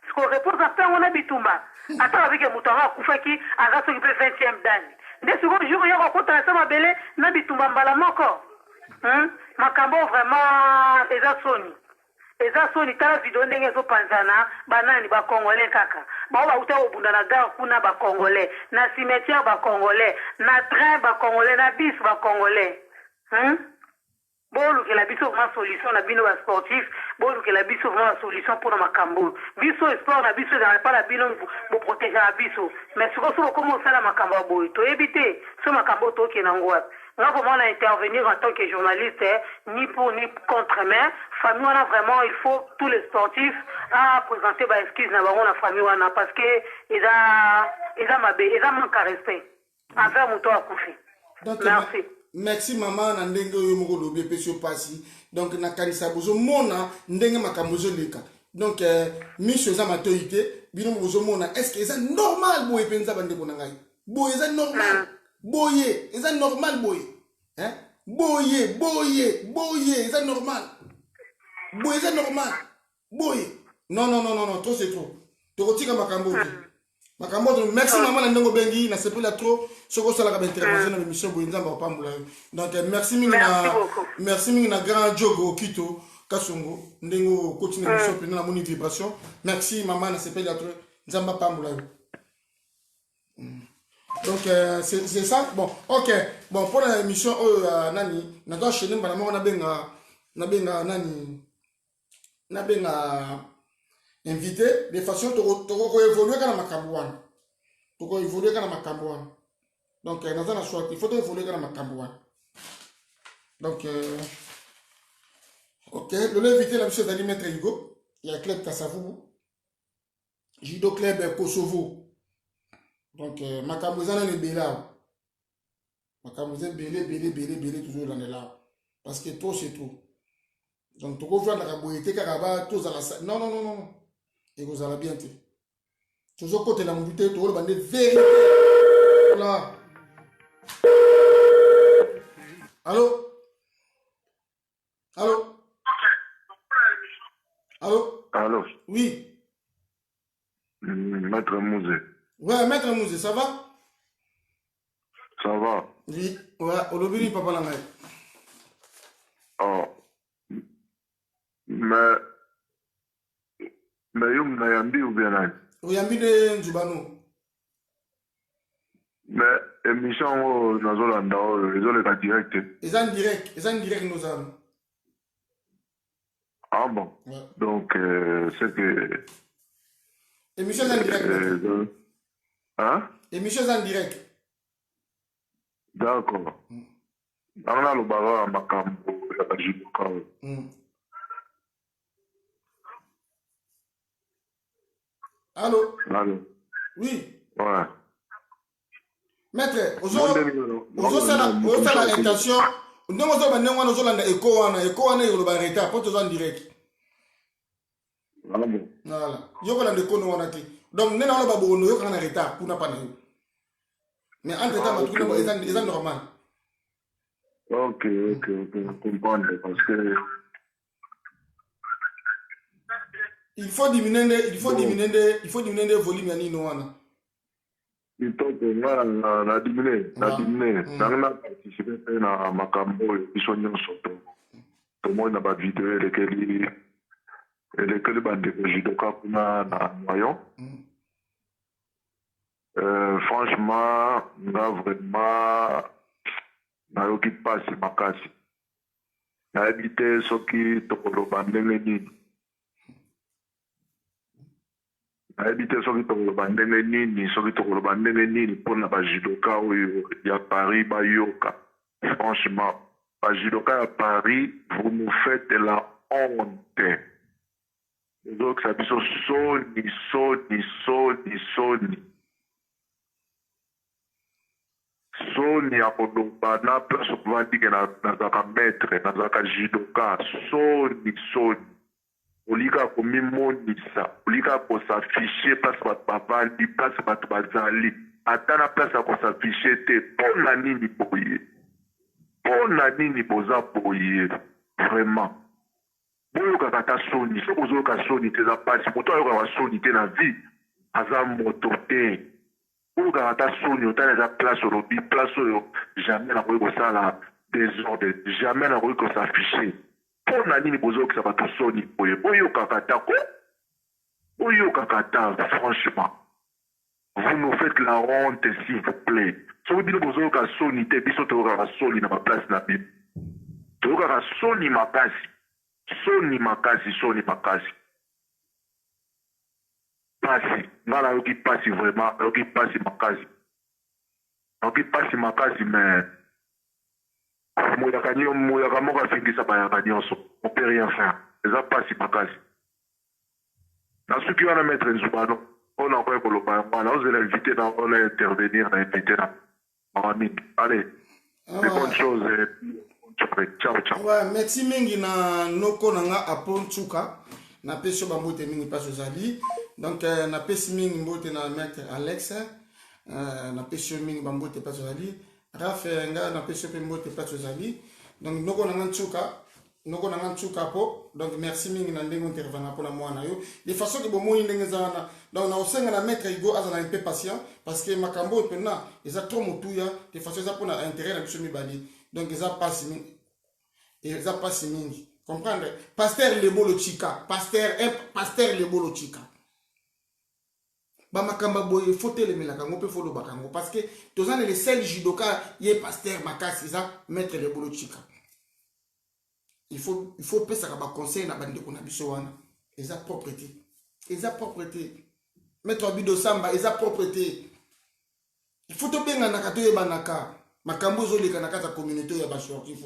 siko repose en paix yango na bitumba ata babike moto yango akufaki aza soki mpe 20e dani nde sikoyo jour yo kokotana se mabele na bitumba mbala moko makambo vraiment eza soni eza soni tala video ndenge ezopanzana banani bakongole kaka bao bauta kobunda na gare kuna bakongole na cimetière bakongole na train bakongole na bis bakongole bolukela biso vraiment solution na bino basportif bolukela biso vraiment solution mpona makambo biso sport na biso ezala epa na bino boprotégera biso mais sikoso bokoma osala makambo ya boye toyebi te so makambo tokende yango wapi nga vraiment na intervenir en tant que journaliste ni pour ni contre mais famille wana vraiment il faut tous les sportifs à présenter baexcuse na bango na famille wana parce que eza mabe eza manque à respect envers moto akufi merci. Merci maman na ndenge oyo moko lobi pesio pasi donc na kanisa bozo mona ndenge makambo leka donc mission za matoité bino bozo mona est-ce que c'est normal boye penza bande bona ngai boye c'est normal boye c'est normal boye hein boye c'est normal boye c'est normal boye non trop c'est trop tokotika makambo merci maman na ndenge bengi na sepela trop soko sala ka intervention na émission boye nzamba opambula donc merci mingi na grand jogo kito kasongo ndengo continue émission pena na moni vibration merci maman na sepela trop nzamba pambula donc c'est ça bon OK bon pour l'émission nani na doit chaîner bana mo na benga nani na benga invité de façon to évoluer kana makambo wana to évoluer kana makambo wana donc dans un choix il faut évoluer kana makambo wana donc OK le invité la monsieur d'aller mettre Hugo il y a club Kasavubu judo club Kosovo donc makambo zana le bela makambo zana belé toujours dans là parce que trop c'est trop donc to go faire la boyete karaba to za non et vous allez bien. Toujours côté la mobilité, tout le monde vérité. Voilà. Allô? Oui. Maître Mouzé. Ouais, Maître Mouzé, ça va? Ça va. Oui, ouais, Olobiri, papa Langaï. Oh. Mais yum na yambi ou bien là? Yambi de Njubano. Mais émission Nazolanda, ils ont le direct. Ils ont direct nous avons. Ah bon? Ouais. Donc, c'est que. Émission en direct. Hein? Émission en direct. D'accord. On a le barreau à Makambo, la Jibuka. Allô? Oui. Ouais. Maître, vous avez l'intention. Nous avons un écho en direct. Voilà. Voilà. Donc, nous avons un retard pour ne pas nous. Mais entre temps, c'est normal. Ok. Comprendre parce que. Il faut diminuer le volume ya nino wana. Il faut que na diminuer. Na participer na makambo iso nyonso to. To mo na ba vidéo lekeli bande judoka kuna na noyon. Franchement, nga vraiment na yoki passe makasi. Na habité soki to koloba ndenge nini. Habité soki tokoloba ndenge nini mpona bajudoka oyo ya Paris bayoka. Franchement, bajudoka ya Paris, vous nous faites la honte. Donc ça biso soni ya koloba na place okovandike nazaka maître nazaka judoka soni olika komimonisa olika kosafishe place bato bavandi place bato bazali ata na place ya kosafishe te mpona nini boza boye vraiment boyokaka ata soni soki ozoyoka soni te eza mpasi moto ayokaka soni te na vie aza moto te boyokaka ata soni otala eza place olobi place oyo jamais nakoki kosala désordre jamais nakoki kosafishe mpo na nini bozokisa bato soni boye boyokaka ta ko boyokaka ta franchement vous nous faites la honte s'il vous plaît soki bino bozoyoka soni te biso toyokaka soni na baplace na bino toyokaka soni makasi soni makasi pasi nga nayoki pasi vraiment nayoki pasi makasi mais moyaka moko afingisa bayaka nyonso on peut rien faire eza pasi makasi na soki wana maître nzubano on a encore koloba yango wana ozela invité na ona intervenir na invité na mama mingi allez de bonnes choses ciao ouais, merci mingi na noko nanga apon tsuka na peso bambote mingi paso zali donc na pesi mingi mbote na maître Alex na peso mingi bambote paso zali Raphaël nga na peso pe mbote paso zali donc noko nanga tsuka po donc merci mingi na ndengo intervenant pour la mwana yo de façon que bomo ndenge zana donc na osenga na maître Igo azana un peu patient parce que makambo pena eza trop motuya de façon ça pour na intérêt na biso mibali donc eza passe mingi comprendre pasteur Lebolo Chika pasteur Lebolo Chika ba makamba boye faut telemelaka ngo pe faut lo bakango parce que tozana le seul judoka ye pasteur makasi eza maître Lebolo Chika il faut pesa ka ba conseil na bande ko na biso wana eza propreté maître Abido Samba eza propreté il faut to benga na kato ye banaka makambo zo leka na kata communauté ya ba sportif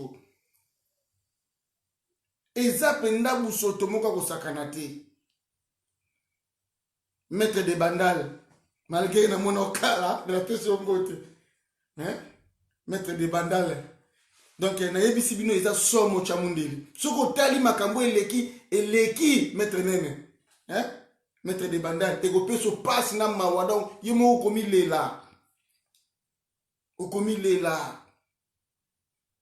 eza penda busoto moka ko sakana te maître de bandal malgré na mona okala de la question ngote hein maître de bandal donc na yebisi bino eza somo cha mundeli soko tali makambo eleki maître nene hein maître de bandal te ko peso passe na mawa donc yemo ko milela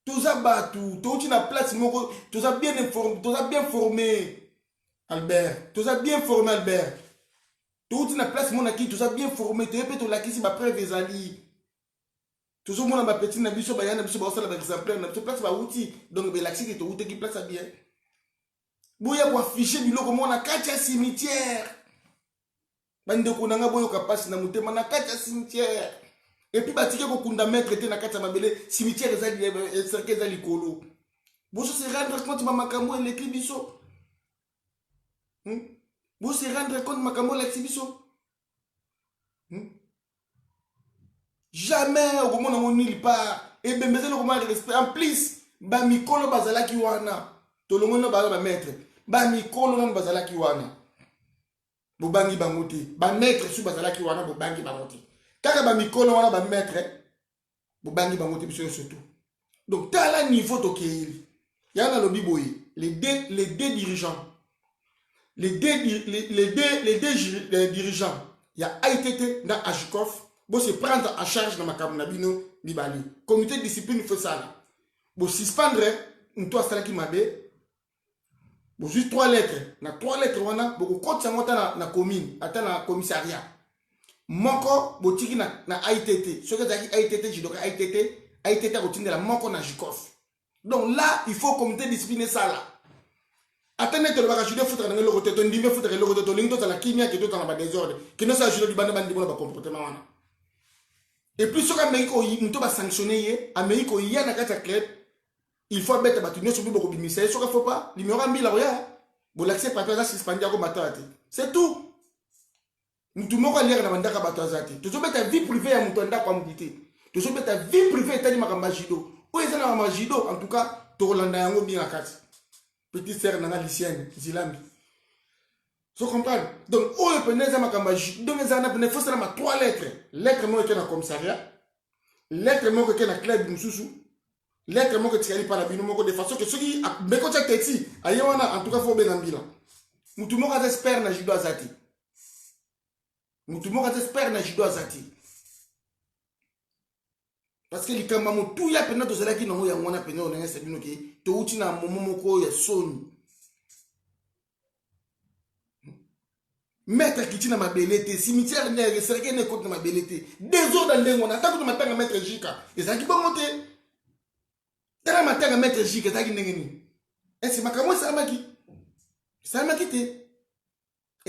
toza batu touti na place moko toza bien informé toza bien formé Albert touti na place mona ki toza bien formé te pe to lakisi ba preuve ezali tozo mona ba petit na biso ba yana biso ba osala ba exemplaire na biso place ba outi donc be laxi to outi ki place bien boya bo afficher biloko mona kati ya cimetière bande ko nanga boyo kapasi na mutema na kati ya cimetière. Et puis, batike ko kunda maître te na kati ya mabele cimetière eza likolo. Boso se rendre compte makambo eleki biso. Boso se rendre compte makambo eleki biso. Jamais au moment où on n'y pas. Et bien, mais le respect. En plus, ba mikolo bazalaki wana. Tolongo no ba maître. Ba mikolo no bazalaki wana. Bobangi bangote. Ba maître su bazalaki wana bobangi bangote. Kaka ba mikolo wana ba maître bobangi bangote biso surtout. Donc tala niveau to keili. Yana lobi boye les deux dirigeants. Les deux dirigeants. Il y a ITT dans Ajikov. Bon se prendre en charge dans makambo na bino mibali. Comité de discipline fait ça là. Bon suspendre nto sala ki mabe. Bon juste 3 lettres. Na 3 lettres wana boko kotsa ngota na commune, ata na commissariat. Moko botiki na ITT ce que zaki ITT jidoka ITT kotindela moko na Jikov. Donc là il faut comité discipliner ça là atene to baka judo futra ngelo kote to ndime futra ngelo kote to lingto ta la kimia ke to ta ba désordre que non ça judo di banda bandi bona ba comportement wana et puis ce que Amérique mto ba sanctionner ye Amérique ya na kata club il faut mettre ba tunyo sur boko bimisa ce que faut pas numéro 1000 la ya bo l'accès pas ça suspendu ko matati c'est tout. Mutu moko lire na bandaka bato azati tozo beta vie privée ya mutu ndako amudité tozo beta vie privée etali makamba jido o ezana makamba jido en tout cas to rolanda yango bien akati petite sœur nanga lycéenne Zilami so comprendre donc o epeneza makamba jido donc ezana pene faut ça ma 3 lettres moko ke na commissariat lettre moko ke na club mususu lettre moko tikali para bino moko de façon que ceux qui beko cha taxi ayewana en tout cas faut benga mbila mutu moko azespère na jido azati. Mutumoka espère na jido azati parce que likamba mutu ya pena to zalaki no ya ngona pena onenge sabino ki to uti na momomoko ya soni maître kitina mabelete cimetière ne serke ne côté na mabelete désordre ndengo na takuto matanga maître Jika ezaki bongote tala matanga maître Jika ezaki ndengeni Est-ce que Makamo Salamaki? Salamaki te.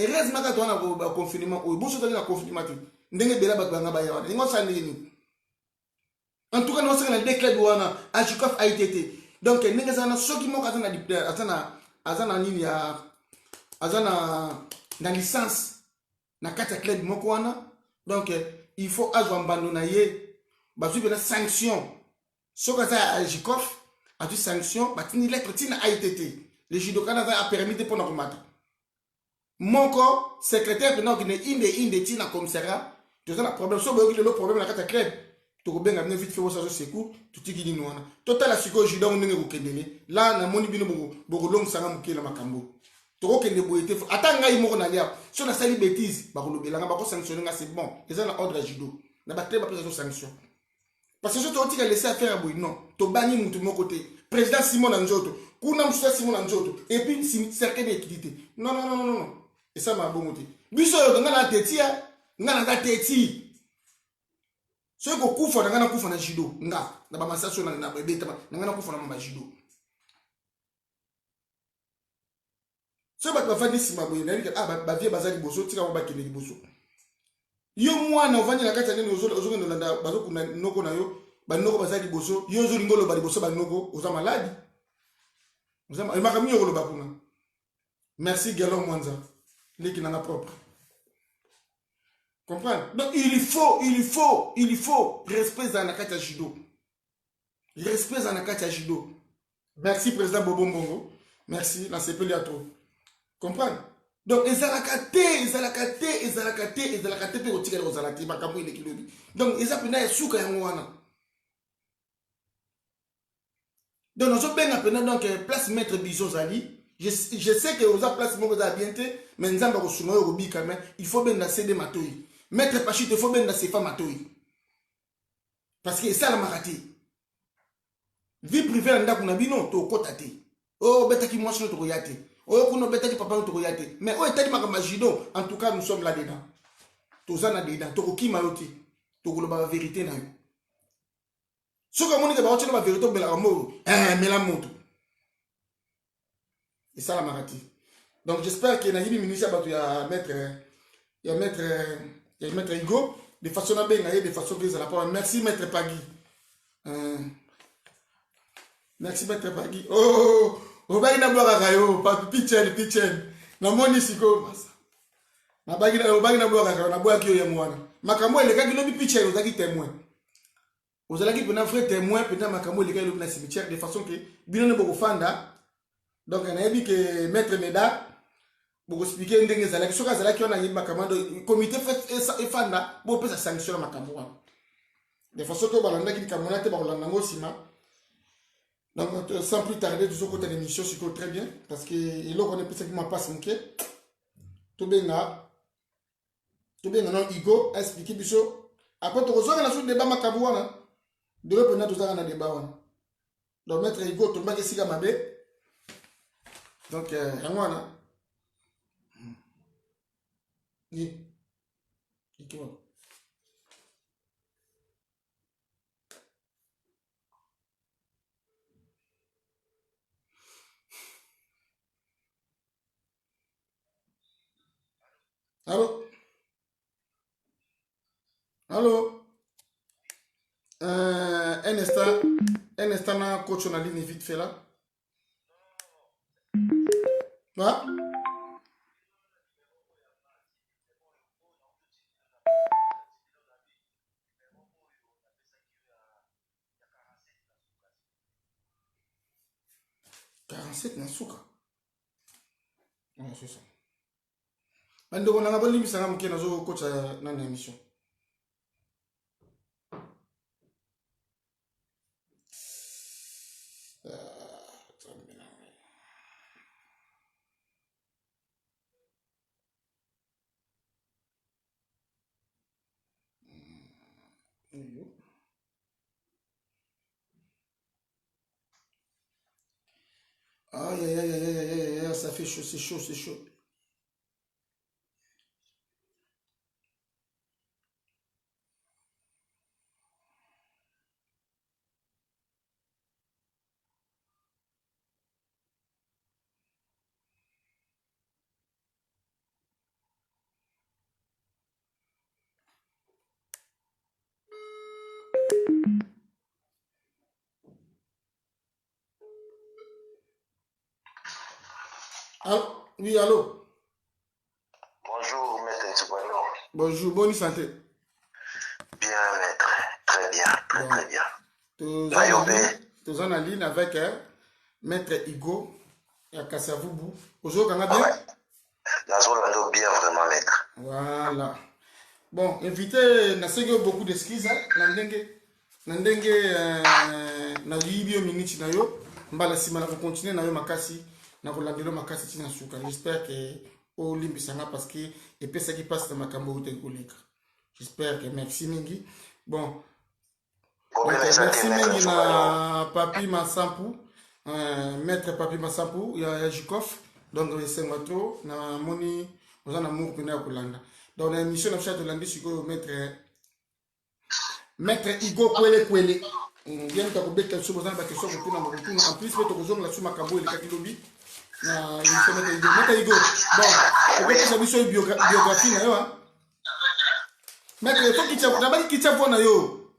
Et reste Makato na confinement. Ou bon chose na confinement. Ndenge bela bakanga baya. Ngo sandini. En tout cas, nous sommes dans le décret de Ajikov AITT. Donc, nous avons ceux qui m'ont la licence na kata club mokwana. Donc, il faut abandonner des sanctions. Ce que ça Ajikov a dit sanctions, il lettre tina AITT. Le judoka a permis de prendre combattre. Mon corps, secrétaire de inde tina commissariat, tu as un problème. Sauf que le problème na kata club. Tu as bien vite fait ça secours tu t'es dit non total la psychologie donc ndenge kokendele là na moni bino boko long sanga mukela makambo to kokende boyete atanga imoko na lia so na sali bêtise ba kolobelanga ba ko sanctionner c'est bon les gens na ordre judo na ba très ba prise sanction parce que je te dis que laisser faire boy non to bani mutu mon côté président Simon Njoto kuna msusa Simon Njoto et puis cercle d'équité non et ça m'a bon côté biso ngana tetia ngana ta teti ce que kufa na kufa na judo nga na ba massation na bebeta na kufa na mama judo ce ba fa disi maboye na ba vie bazali boso tika ba kende boso yo mwana ovandi na kati nene ozokende landa bazokuna noko na yo ba noko bazali boso yo zo lingolo ba boso ba noko oza maladi oza makami yo koloba kuna merci Galon Mwanza leki na propre. Comprendre? Donc il faut respect dans la carte judo. Respect dans la carte judo. Merci président Bobo Mbongo. Merci la CPL à trop. Comprendre? Donc ezalakate pe otika les zalati makambo ile kilobi. Donc ezapena suka ya ngwana. Donc nous sommes bien appelés donc place maître Biso Zali. Je sais que vous avez place mon bienté mais nous avons reçu nos robi quand même. Il faut bien la céder matoi. Maître Pachit, il faut bien dans ces femmes à toi. Parce que ça, la marati. Vie privée, on a dit non, tu as oh, bête qui moi, je te regarde. Oh, on a bête qui papa, te regarde. Mais oh, t'as dit ma jido. En tout cas, nous sommes là-dedans. Tous en dedans. Tu qui m'a ôté. Tu as la vérité. Ce que mon équipe la vérité, mais la mort. Mais la mort. Et ça, la marati. Donc, j'espère qu'il y a une ministre qui va mettre. Il y a maître Hugo, de façon à bien, de façon que ça la merci maître Pagui. Merci maître Pagui. Oh, bagi na boka kayo, pa pitchen. Na moni siko. Na bagi na boka kayo, na boka kiyo ya mwana. Makambo ele kaki lobi pitchen, ozaki témoin. Ozalaki pena frère témoin, pena makambo ele kaki lobi na cimetière de façon que bino ne boko fanda. Donc on a dit que maître Meda pour expliquer ndenge zalaki soka zalaki on a yeba kamando comité fait fanda pour pesa sanction makambo de façon que balanda ki kamona te balanda ngo sima. Donc sans plus tarder tout ce côté l'émission c'est très bien parce que il on est plus qui m'a passe monké tout bien non Igo a expliqué biso après to zoka na sur débat makambo wana de l'autre na to zaka na débat wana donc maître Igo to mbaki sika mabe donc wana Allô? Un instant, na coach on a ligne vite fait là. Quoi? C'est na suka. C'est ça. Ando on a pas limite ça mke nazo coach na émission. Aïe, ça fait chaud, c'est chaud. Oui, allô? Bonjour, maître Ntsubano. Bonjour, bonne santé. Bien, maître. Très bien, très bien. Tous en ligne avec maître Igo et Kassavubu. Aujourd'hui, on a bien? Ouais. Nazolando bien, vraiment, maître. Voilà. Bon, invité, n'a pas beaucoup d'excuses. Nandenge, na yibio minute na yo. Mbala si mana continuer na yo makasi. Na volandelo makasi tina suka. J'espère que au limbisanga parce que et puis ça qui passe dans ma cambo te koleka. J'espère que merci mingi. Bon. Donc, merci mingi na Papi Massampu. Maître Papi Massampu, il y a Jukov. Donc c'est moi na moni aux en amour pena kolanda. Dans l'émission de chat de l'andi sur Maître Igo Kwele. Bien que vous quelque chose dans la question pour nous en plus votre raison là sur ma cambo et kakilobi. Na émission Maître Igo. Bon, et puis ça biographie na yo hein. Maître il faut qu'il t'a d'abord qu'il t'a na yo.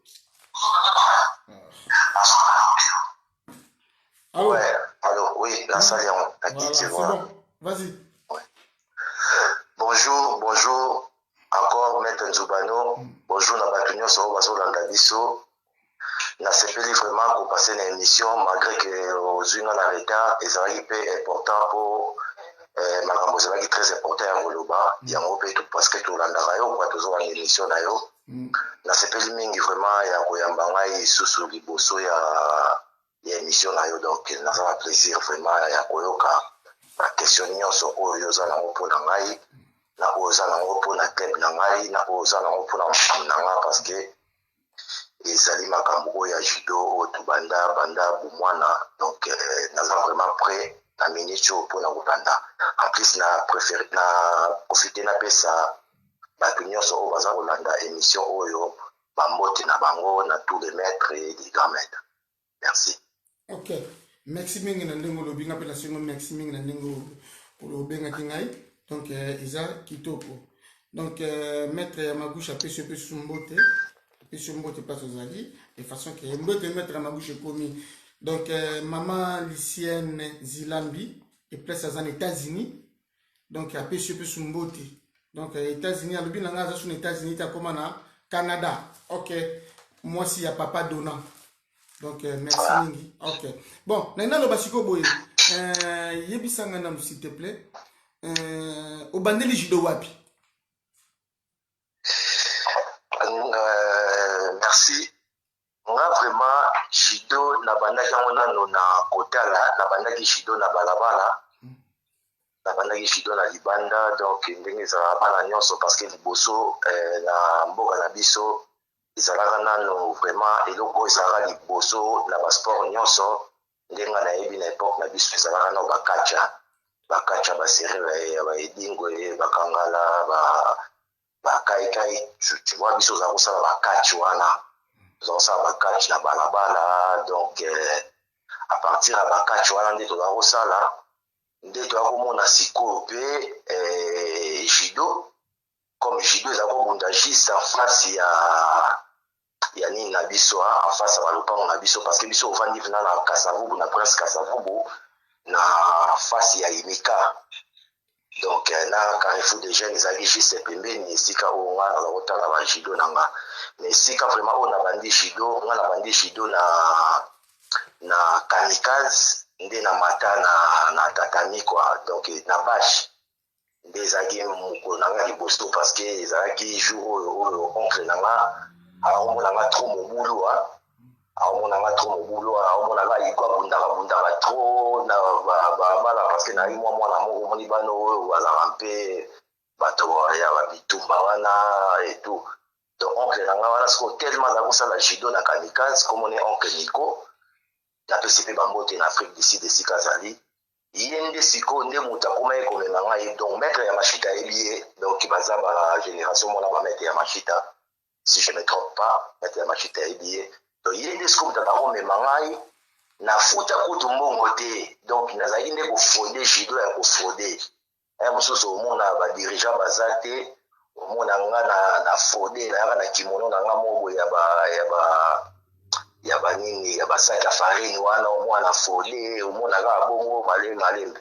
Allô? Ouais, allô, oui, la salle est voilà, c'est bon. Vas-y. Ouais. Bonjour, encore Maître Ntsubano. Bonjour, Nabatunyo Sobaso Landabiso. Na sepeli vraiment pour passer une émission, malgré que aux unes la retard, et ça est important pour ma campagne, qui est très important à Roloba. Il y a un peu tout parce que tout l'andarayo, quoi, toujours une émission d'ailleurs. Na sepeli mingi vraiment, il y a Koyambanga, il sous Liboso, il y a émission d'ailleurs, donc il n'a pas plaisir vraiment, il y a Koyoka. La question nyonso oyo ozala ngo mpona ngai na ozala ngo mpona club na ngai na ozala ngo mpona mokili na ngai parce que ezali makambo oyo ya judo oyo tobanda bomwana donc naza vraiment prêt na minute oyo mpona kobanda en plus na profite napesa bato nyonso oyo baza kolanda émission oyo bambote na bango na tous les maîtres et les grands maîtres. Merci. Ok. Merci mingi na ndengo lobi nga pela singo merci mingi na ndengo lobenga kingai donc isa kitoko donc maître Yamaguchi a pêché peu sumbote pas aux alliés de façon que mbote maître Yamaguchi commis donc maman Lucienne Zilambi et place aux États-Unis donc a pêché peu sumbote donc États-Unis a lobi na nga za sur États-Unis ta comme na Canada. Ok, moi si y a papa donnant. Donc merci mingi. Ok. Bon, nana lo basiko boye. Yebisanga nam s'il te plaît. Obandeli judo wapi? Merci. Nga vraiment judo na bandaki yango na kotala na bandaki judo na balabala. Na bandaki judo na libanda donc ndenge ezalaka bana nyonso parce que liboso na mboka na biso ezalaka nano vraiment eloko oyo ezalaka liboso na basport nyonso ndenge nayebi na epoke na biso ezalaka nano bakacha basere ya baedingwe bakangala bakaikai tu vois biso oza kosala bakachi wana oza kosala bakachi na balabala donc à partir ya bakachi wana nde toza kosala nde toza komona sikoyo mpe judo comme judo eza kobunda juste en face ya nini na biso en face ya balopango na biso parce que biso ovandi vena na Kasavubu na prince Kasavubu na face ya Imika donc na Carrefour des Jeunes ezalaki juste pembeni esika oyo nga naza kotala ba judo na nga mais esika vraiment oyo nabandi judo nga nabandi judo na kamikaze nde na mata na tatami quoi donc na bache nde ezalaki mokolo na nga liboso parce que ezalaki jour oyo oncle na nga aomonanga trop mobulu aomonanga igwa bundaka trop na bala parce que nayi mwana moko omoni bana oyo bazalaka mpe bato ya babitumba wana et tout donc oncle na nga wana siko tellement aza kosala judo na kamikaze komoni oncle Nico napesi mpe bambote na Afrique du Sud esika azali ye nde sikoyo nde moto akoma ye komema ngai donc maître ya mashita ayebi ye donc baza bagénération mona bamaître ya mashita si je ne me trompe pas maître ya mashita ayebi ye donc ye nde sikoyo moto akomema ngai nafuta kutu mbongo te donc nazalaki nde kofraude judo ya kofraude mosusu omona badirigant baza te omona nga na fraude nayaka na kimono na nga moko ya banini ya basaki ya farine wana omwana fraude omona kaka bongo malembe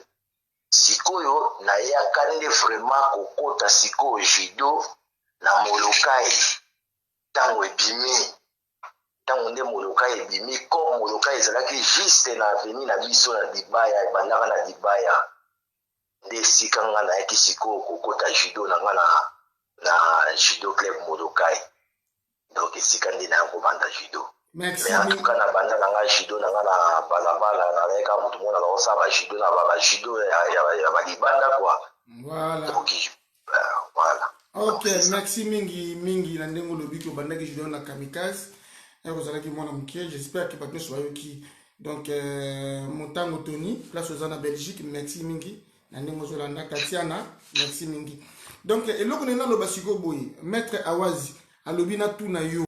sikoyo nayaka nde vraiment kokota sikoyo judo na molokai ntango ebimi ntango nde molokai ebimi comme molokai ezalaki juste na aveni na biso na libaya ebandaka na libaya nde esika nga nayaki sikoyo kokota judo na nga na judo club molokai donc esika nde naya kobanda judo. Merci. Mais en tout cas, na banda na nga judo na nga na balabala na leka mutu mona na osaba judo na ba judo ya balibanda quoi. Voilà. Donc voilà. Ok, merci mingi na ndengo lobiki banda ki judo na kamikaze. Et vous allez qui mona mukie, j'espère que patno soyo qui donc Motango Tony place aux en Belgique, merci mingi na ndengo zolanda Tatiana, merci mingi. Donc eloko nena lo basigo boy, maître Awazi alobina tout na yo